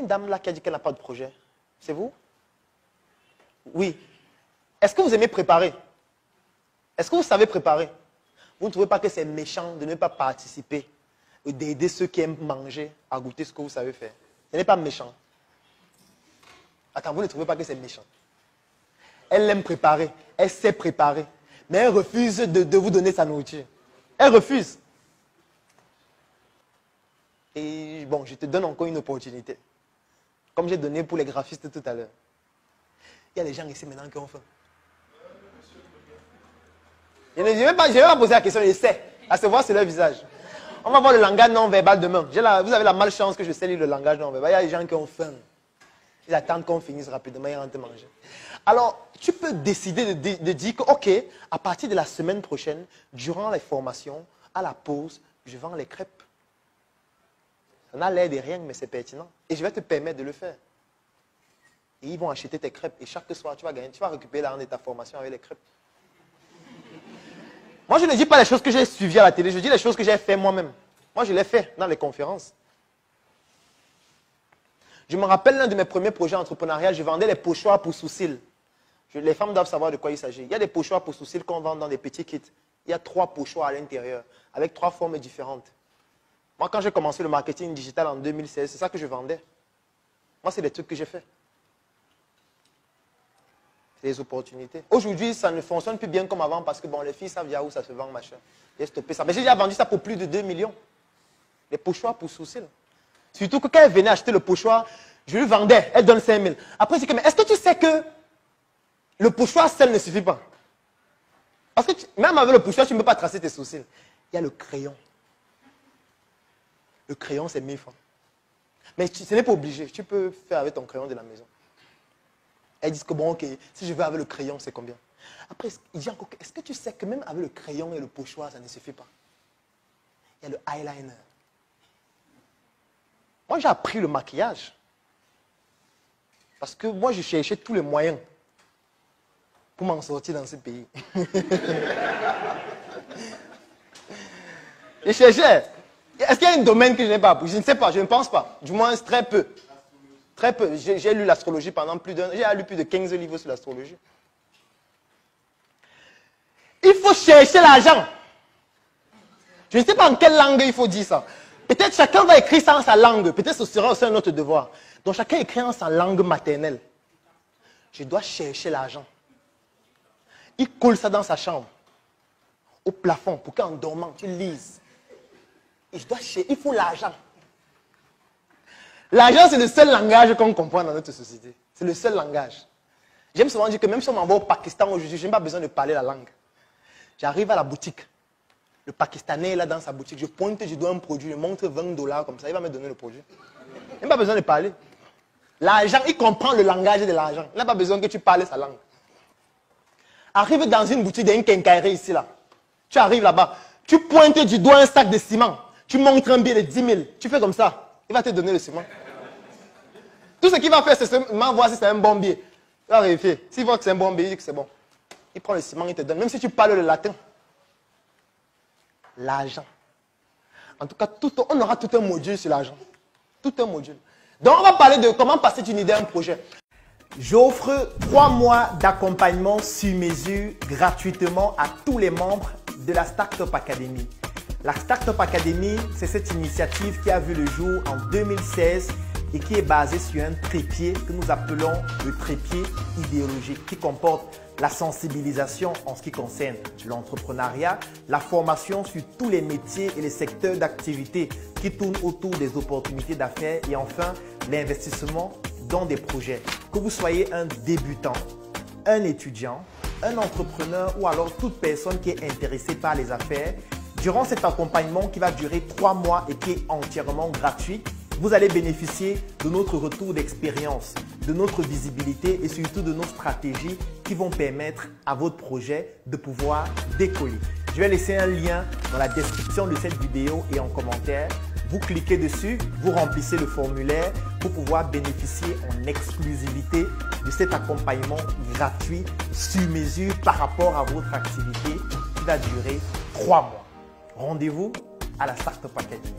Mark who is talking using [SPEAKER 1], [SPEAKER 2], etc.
[SPEAKER 1] Une dame là qui a dit qu'elle n'a pas de projet. C'est vous? Oui. Est-ce que vous aimez préparer? Est-ce que vous savez préparer? Vous ne trouvez pas que c'est méchant de ne pas participer et d'aider ceux qui aiment manger à goûter ce que vous savez faire? Ce n'est pas méchant. Attends, vous ne trouvez pas que c'est méchant? Elle aime préparer, elle sait préparer, mais elle refuse de vous donner sa nourriture. Elle refuse. Et bon, je te donne encore une opportunité. Comme j'ai donné pour les graphistes tout à l'heure. Il y a des gens ici maintenant qui ont faim. Je ne vais pas poser la question, je sais. À se voir sur leur visage. On va voir le langage non verbal demain. Vous avez la malchance que je sais lire le langage non verbal. Il y a des gens qui ont faim. Ils attendent qu'on finisse rapidement, ils rentrent manger. Alors, tu peux décider de dire que, ok, à partir de la semaine prochaine, durant les formations, à la pause, je vends les crêpes. Ça n'a l'air de rien, mais c'est pertinent. Et je vais te permettre de le faire. Et ils vont acheter tes crêpes. Et chaque soir, tu vas gagner, tu vas récupérer l'argent de ta formation avec les crêpes. Moi, je ne dis pas les choses que j'ai suivies à la télé, je dis les choses que j'ai fait moi-même. Moi, je l'ai fait dans les conférences. Je me rappelle l'un de mes premiers projets entrepreneuriaux, je vendais les pochoirs pour sous-cils. Les femmes doivent savoir de quoi il s'agit. Il y a des pochoirs pour sous-cils qu'on vend dans des petits kits. Il y a 3 pochoirs à l'intérieur, avec 3 formes différentes. Moi, quand j'ai commencé le marketing digital en 2016, c'est ça que je vendais. Moi, c'est des trucs que j'ai fait. C'est des opportunités. Aujourd'hui, ça ne fonctionne plus bien comme avant parce que bon, les filles savent où ça se vend, machin. J'ai stoppé ça. Mais j'ai déjà vendu ça pour plus de 2 millions. Les pochoirs pour sous-cils. Surtout que quand elle venait acheter le pochoir, je lui vendais, elle donne 5 000. Après, c'est que, mais est-ce que tu sais que le pochoir seul ne suffit pas? Parce que même avec le pochoir, tu ne peux pas tracer tes sourcils. Il y a le crayon. Le crayon, c'est 1000 francs. Mais ce n'est pas obligé. Tu peux faire avec ton crayon de la maison. Elles disent que bon, ok, si je veux avec le crayon, c'est combien? Après, il dit encore, est-ce que tu sais que même avec le crayon et le pochoir, ça ne suffit pas? Il y a le eyeliner. Moi, j'ai appris le maquillage. Parce que moi, je cherchais tous les moyens pour m'en sortir dans ce pays. Je cherchais. Est-ce qu'il y a un domaine que je n'ai pas appris? Je ne sais pas, je ne pense pas. Du moins, très peu. Très peu. J'ai lu l'astrologie pendant plus d'un an. J'ai lu plus de 15 livres sur l'astrologie. Il faut chercher l'argent. Je ne sais pas en quelle langue il faut dire ça. Peut-être chacun va écrire ça en sa langue. Peut-être ce sera aussi un autre devoir. Donc chacun écrit en sa langue maternelle. Je dois chercher l'argent. Il colle ça dans sa chambre. Au plafond pour qu'en dormant, tu lises. Et je dois chercher. Il faut l'argent. L'argent, c'est le seul langage qu'on comprend dans notre société. C'est le seul langage. J'aime souvent dire que même si on m'envoie au Pakistan aujourd'hui, je n'ai pas besoin de parler la langue. J'arrive à la boutique. Le Pakistanais est là dans sa boutique. Je pointe, je dois un produit, je montre 20 $ comme ça. Il va me donner le produit. Il n'a pas besoin de parler. L'argent, il comprend le langage de l'argent. Il n'a pas besoin que tu parles sa langue. Arrive dans une boutique d'une quincaillerie ici, là. Tu arrives là-bas. Tu pointes du doigt un sac de ciment. Tu montres un billet de 10 000. Tu fais comme ça. Il va te donner le ciment. Tout ce qu'il va faire, c'est seulement voir si c'est un bon billet. Il va vérifier. S'il voit que c'est un bon billet, il dit que c'est bon. Il prend le ciment, il te donne. Même si tu parles le latin. L'argent. En tout cas, on aura tout un module sur l'argent. Tout un module. Donc, on va parler de comment passer d'une idée à un projet. J'offre 3 mois d'accompagnement sur mesure gratuitement à tous les membres de la Startup Academy. La Startup Academy, c'est cette initiative qui a vu le jour en 2016 et qui est basée sur un trépied que nous appelons le trépied idéologique qui comporte la sensibilisation en ce qui concerne l'entrepreneuriat, la formation sur tous les métiers et les secteurs d'activité qui tournent autour des opportunités d'affaires et enfin l'investissement dans des projets. Que vous soyez un débutant, un étudiant, un entrepreneur ou alors toute personne qui est intéressée par les affaires, durant cet accompagnement qui va durer 3 mois et qui est entièrement gratuit, vous allez bénéficier de notre retour d'expérience, de notre visibilité et surtout de nos stratégies qui vont permettre à votre projet de pouvoir décoller. Je vais laisser un lien dans la description de cette vidéo et en commentaire. Vous cliquez dessus, vous remplissez le formulaire pour pouvoir bénéficier en exclusivité de cet accompagnement gratuit sur mesure par rapport à votre activité qui va durer 3 mois. Rendez-vous à la Startup Academy.